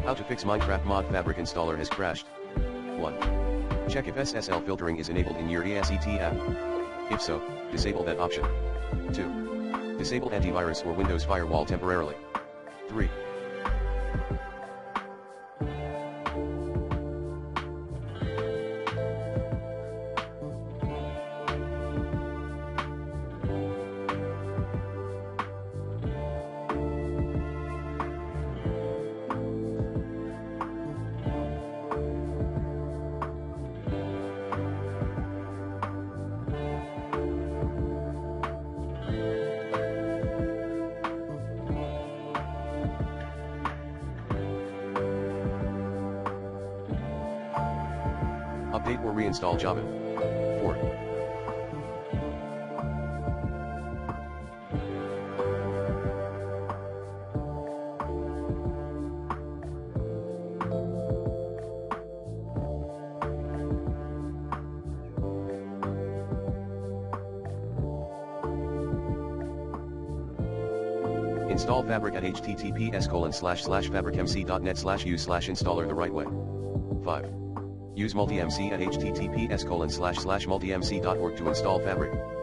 How to fix Minecraft mod Fabric installer has crashed. 1. Check if SSL filtering is enabled in your ESET app. If so, disable that option. 2. Disable antivirus or Windows firewall temporarily. 3. Update or reinstall Java. 4. Install Fabric at https://fabricmc.net/u/installer the right way. 5. Use MultiMC at https://multimc.org to install Fabric.